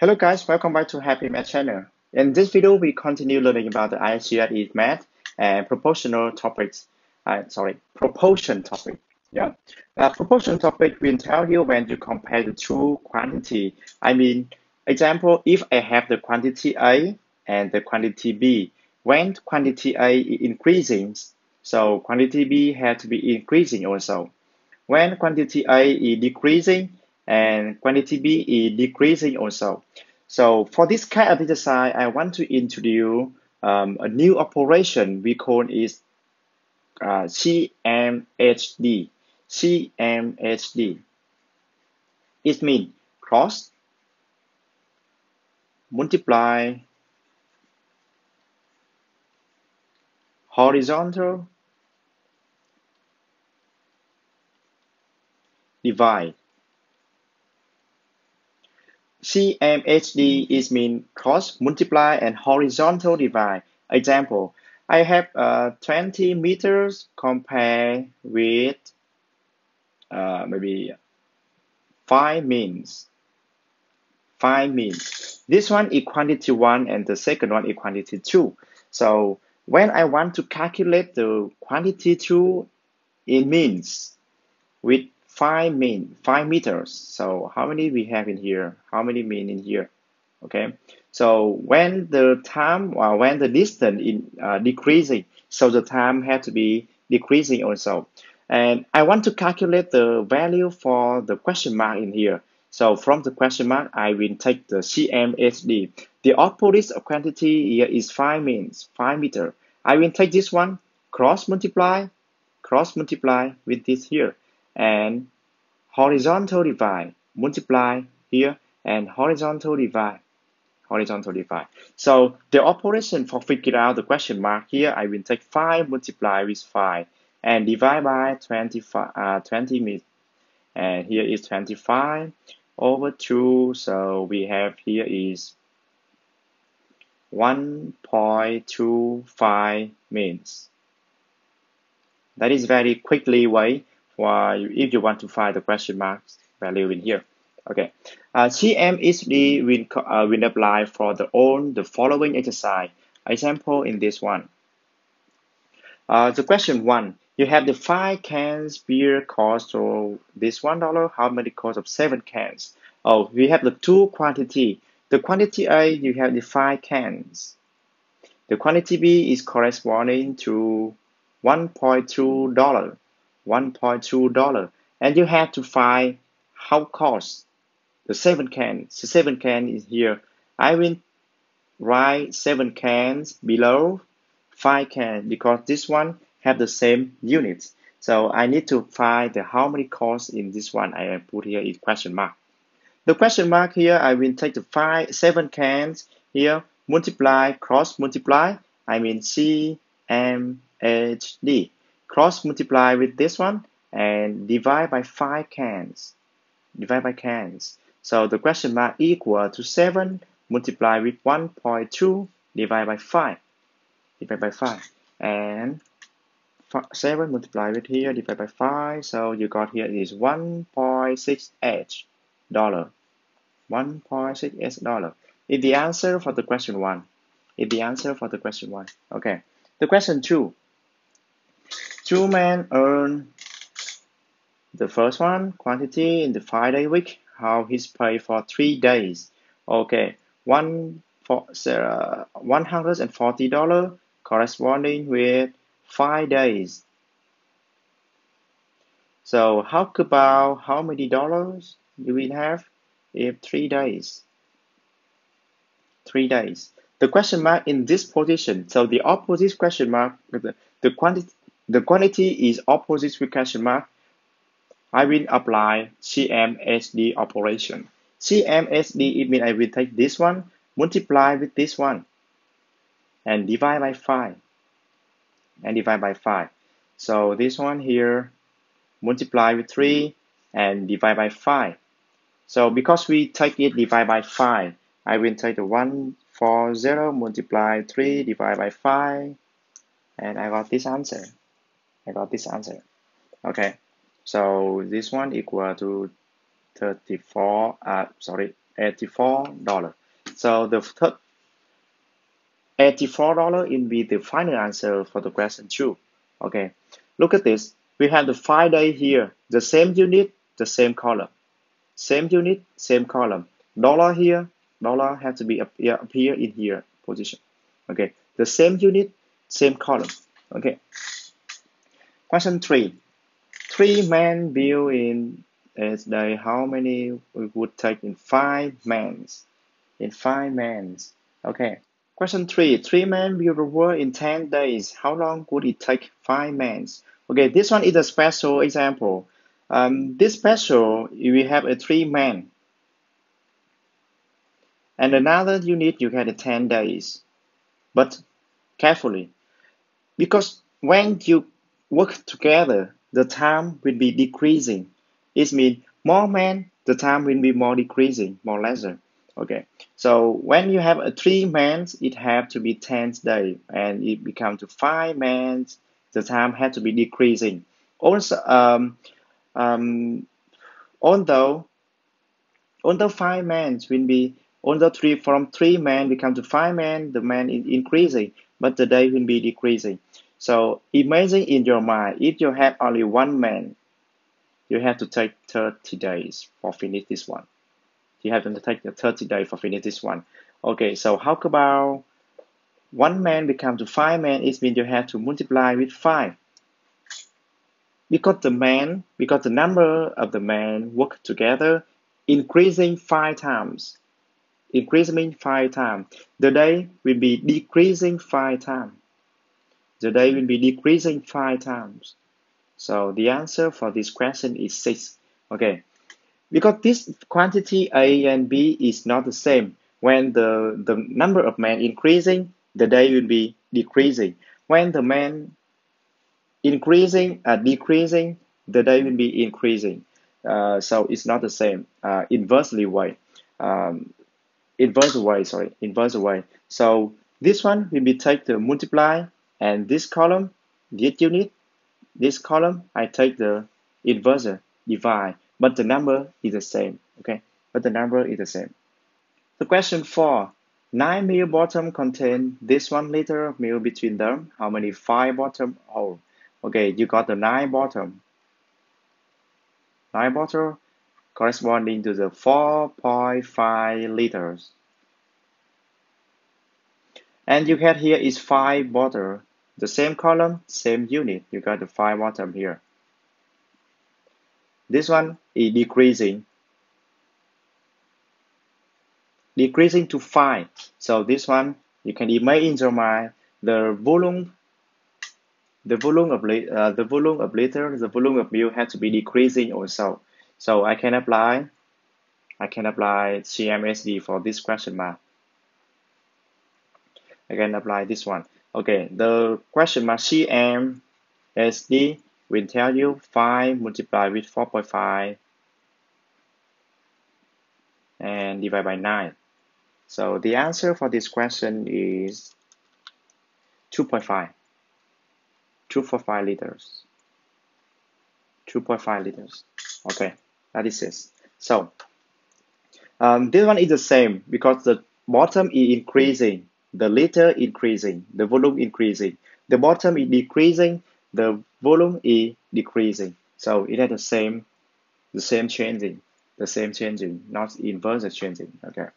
Hello guys, welcome back to Happymath channel. In this video, we continue learning about the ISG that is math and proportional topics. Proportion topic. Yeah, proportion topic will tell you when you compare the two quantity. Example, if I have the quantity A and the quantity B, when quantity A is increasing, so quantity B has to be increasing also. When quantity A is decreasing and quantity B is decreasing also. So for this kind of exercise, I want to introduce a new operation. We call it CMHD. CMHD. It means cross, multiply, horizontal, divide. CMHD is mean cross, multiply, and horizontal divide. Example, I have 20 meters compared with maybe 5 means. 5 means. This one is quantity 1 and the second one is quantity 2. So when I want to calculate the quantity 2, it means with 5 meters. So how many we have in here? How many mean in here? Okay. So when the time or when the distance is decreasing, so the time has to be decreasing also. And I want to calculate the value for the question mark in here. So from the question mark, I will take the CMHD. The opposite of quantity here is 5 meters. I will take this one, cross multiply with this here, and horizontal divide, multiply here, and horizontal divide. So the operation for figure out the question mark here, I will take 5 multiply with 5 and divide by 20 meters. And here is 25 over 2. So we have here is 1.25 meters. That is very quickly way for if you want to find the question mark value in here. Okay, CMHD will apply for the following exercise. Example in this one. The question 1, you have the 5 cans beer cost of this $1. How many cost of 7 cans? Oh, we have the two quantity. The quantity A, you have the 5 cans. The quantity B is corresponding to $1.2. $1.2, and you have to find how cost the 7 cans. The 7 cans is here. I will write 7 cans below 5 cans because this one have the same units. So I need to find the how many costs in this one. I put here is question mark. The question mark here, I will take the 7 cans here, multiply, cross multiply. I mean CMHD. Cross multiply with this one and divide by 5 cans. Divide by cans. So the question mark equal to 7 multiply with 1.2 divide by 5. Divide by 5. And 7 multiply with here divide by 5. So you got here is $1.6 dollar. $1.6 is the answer for the question 1. Is the answer for the question 1. Okay. The question 2. 2 men earn the first one quantity in the 5-day week. How he's paid for 3 days. Okay, $140 corresponding with 5 days. So how about how many dollars you will have if 3 days? 3 days. The question mark in this position. So the opposite question mark, the quantity is opposite with question mark. I will apply CMHD operation. CMHD, it means I will take this one, multiply with this one, and divide by 5. And divide by 5. So this one here, multiply with 3, and divide by 5. So because we take it divide by 5, I will take the 140 multiply 3 divide by 5, and I got this answer. Okay, so this one equal to 34. $84. So the third $84 will be the final answer for the question 2. Okay, look at this. We have the 5 day here, the same unit, the same column. Same unit, same column. Dollar here, dollar has to be appear in here position. Okay, the same unit, same column. Okay. Question 3. 3 men build in a day. How many we would take in 5 months? In 5 months. Okay. Question 3. 3 men build a world in 10 days. How long would it take 5 months? Okay, this one is a special example. This special, we have a 3 men. And another unit, you get a 10 days. But carefully, because when you work together, the time will be decreasing. It means more men, the time will be more decreasing, more lesser. Okay, so when you have a 3 months, it have to be 10 days, and it becomes to 5 months, the time has to be decreasing. Also, although 5 months will be, although from 3 men become to 5 men, the man is increasing, but the day will be decreasing. So imagine in your mind, if you have only 1 man, you have to take 30 days for finish this one. You have to take the 30 days for finish this one. Okay, so how about 1 man become to 5 men? It means you have to multiply with 5. Because the number of the men work together increasing 5 times. Increasing 5 times. The day will be decreasing 5 times. The day will be decreasing 5 times. So the answer for this question is 6. Okay. Because this quantity A and B is not the same. When the number of men increasing, the day will be decreasing. When the men decreasing, the day will be increasing. So it's not the same. Inverse way. So this one will be take the multiply, and this column, this unit, this column, I take the inverse divide, but the number is the same. Okay, but the number is the same. The question 4. 9 milk bottom contain this 1 liter of milk between them. How many 5 bottom hold? Okay, you got the 9 bottom. 9 bottle corresponding to the 4.5 liters. And you get here is 5 bottle. The same column, same unit. You got the 5 bottom here. This one is decreasing. Decreasing to 5. So this one, you can imagine in your mind the volume of milk has to be decreasing also. So I can apply CMHD for this question mark. I can apply this one. Okay, the question mark CMHD will tell you 5 multiplied with 4.5 and divide by 9. So the answer for this question is 2.5. 2.5 liters. 2.5 liters. Okay, that is it. So this one is the same because the bottom is increasing, the liter increasing, the volume increasing. The bottom is decreasing, the volume is decreasing. So it has the same changing, not inverse changing. Okay.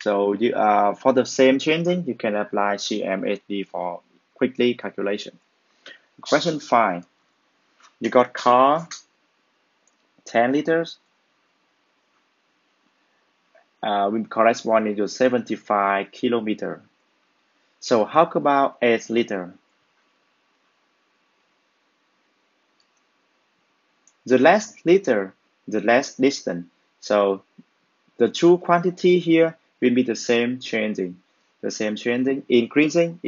So you for the same changing, you can apply CMHD for quickly calculation. Question 5. You got car 10 liters will corresponding to 75 kilometer. So how about 8 liter? The less liter, the less distance. So the two quantity here will be the same changing. The same changing, increasing,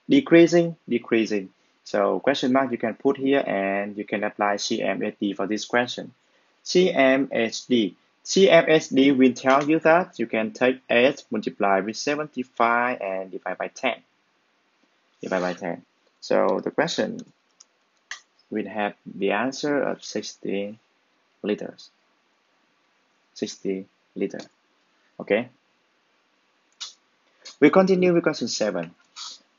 decreasing. So question mark you can put here and you can apply CMHD for this question. CMHD will tell you that you can take 8 multiply with 75 and divide by 10. So the question will have the answer of 60 liters. 60 liters. Okay. We continue with question 7.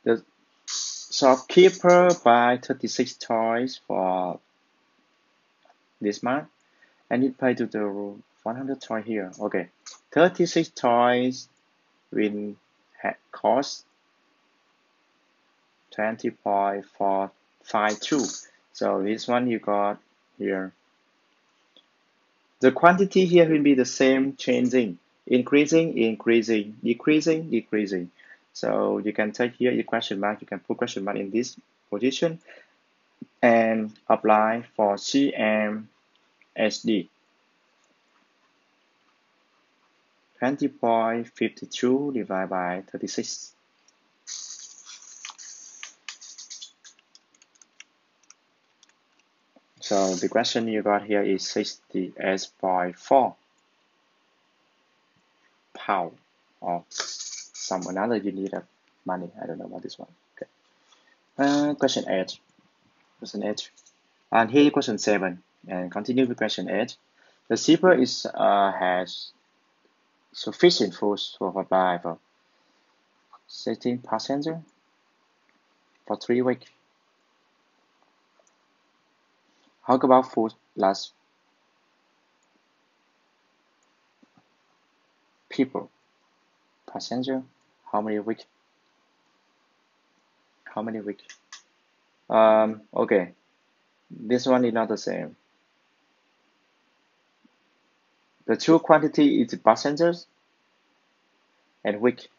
The shopkeeper buy 36 toys for this month, and it pay to the 100 toy here. Okay, 36 toys will cost 20.452. So this one you got here. The quantity here will be the same, changing, increasing, increasing, decreasing, decreasing. So you can take here your question mark, you can put question mark in this position and apply for CMHD. 20.52 divided by 36. So the question you got here is 68.4 pound, or some another unit of money. I don't know about this one. Okay. Question 8. Question 8. And here question 7. And continue with question 8. The shipper has sufficient food to supply for 16 passengers for 3 weeks. How about food last people? Passenger, how many weeks? How many weeks? Okay, this one is not the same. The true quantity is passengers and week.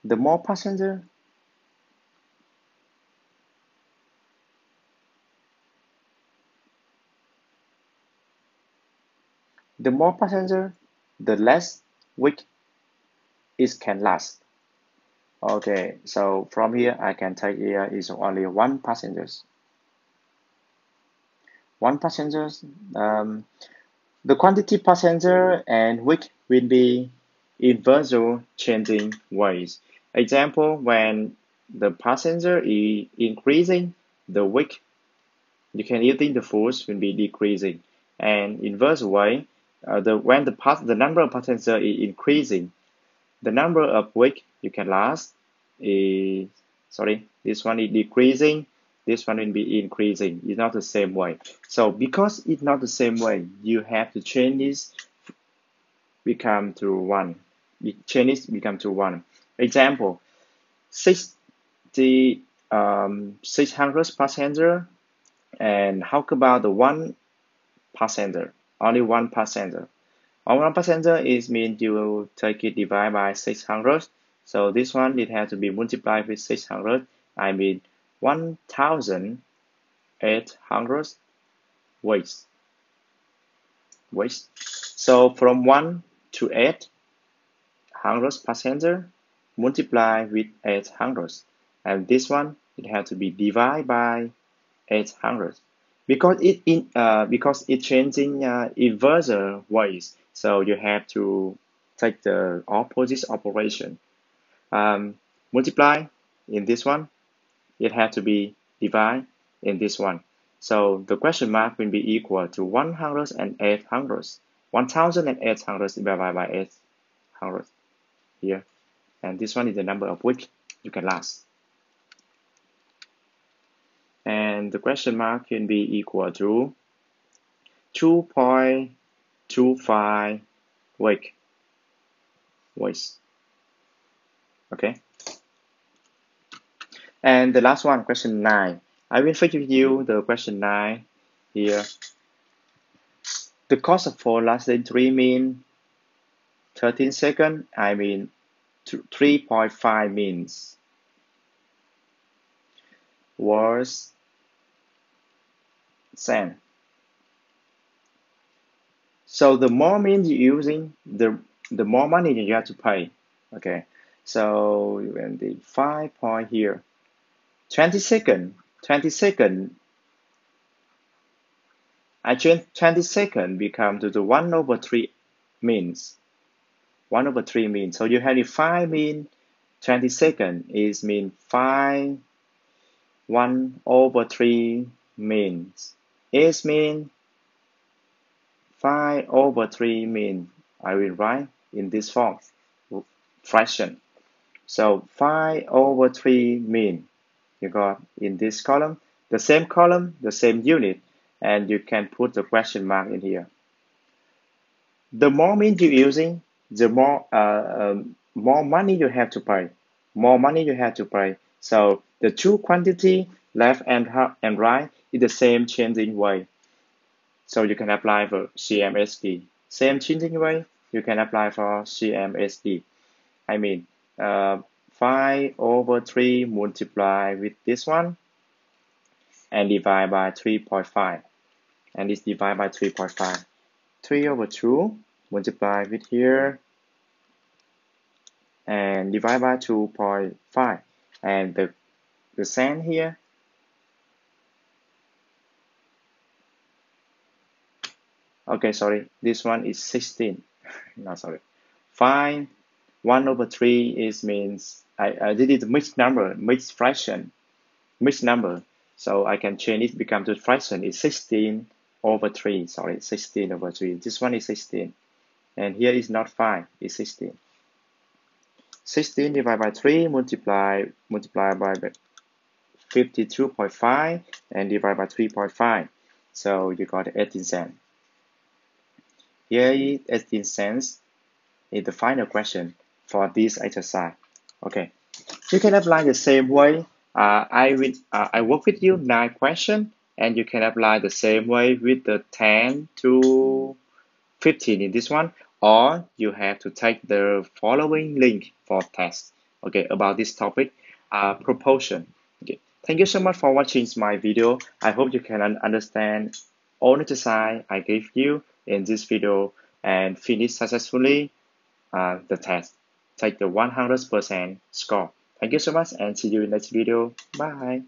The more passenger, the less week it can last. Okay, so from here I can take here is only one passengers. One passengers. The quantity passenger and week will be inversely changing ways. Example, when the passenger is increasing, the week you can eating the foods will be decreasing. And inverse way, when the number of passenger is increasing, the number of week you can last is, this one is decreasing, this one will be increasing. It's not the same way. So because it's not the same way, you have to change this become to 1. Change this become to 1. Example, 600 passenger, and how about the one passenger? Only one passenger. On one passenger is mean you will take it divide by 600. So this one it has to be multiplied with 600. I mean 1,800 weights. So from 1 to 800 passenger multiply with 800, and this one it has to be divided by 800 because it changing inverse ways. So you have to take the opposite operation. Multiply in this one, it has to be divided in this one. So the question mark will be equal to 100 and 800. 1,800 divided by 800 here. And this one is the number of weeks you can last. And the question mark can be equal to 2.25 weeks. Okay. And the last one, question 9. I will fix with you the question 9 here. The cost of for less than 3 mean 13 seconds. I mean 3.5 means was cent. So the more means you're using, the more money you have to pay. Okay. So when the 5 point here, 20 seconds. I change 20 seconds become to the 1/3 means. 1/3 means. So you have the 5 mean 20 seconds is mean 5 1/3 means. Is mean 5/3 mean. I will write in this form, fraction. So 5/3 mean you got in this column, the same unit, and you can put the question mark in here. The more mean you're using, the more money you have to pay. So the two quantity left and right is the same changing way. So you can apply for CMHD. Same changing way, you can apply for CMHD. I mean, 5/3 multiply with this one and divide by 3.5. And this divide by 3.5. 3/2 multiply with here and divide by 2.5. And the cent here, okay, sorry, this one is 16. No, sorry. Find 1/3 is means I did it mixed number, mixed fraction, mixed number. So I can change it become to fraction. It's 16/3. Sorry, 16/3. This one is 16. And here is not 5, it's 16. 16 divided by 3 multiply by 52.5 and divide by 3.5. So you got 18 cents. Here is 18 cents is the final question for this exercise. Okay, you can apply the same way. I work with you 9 questions, and you can apply the same way with the 10 to 15 in this one, or you have to take the following link for test. Okay, about this topic, proportion. Okay, thank you so much for watching my video. I hope you can understand all exercise I gave you in this video and finish successfully the test. Take the 100% score. Thank you so much and see you in next video. Bye.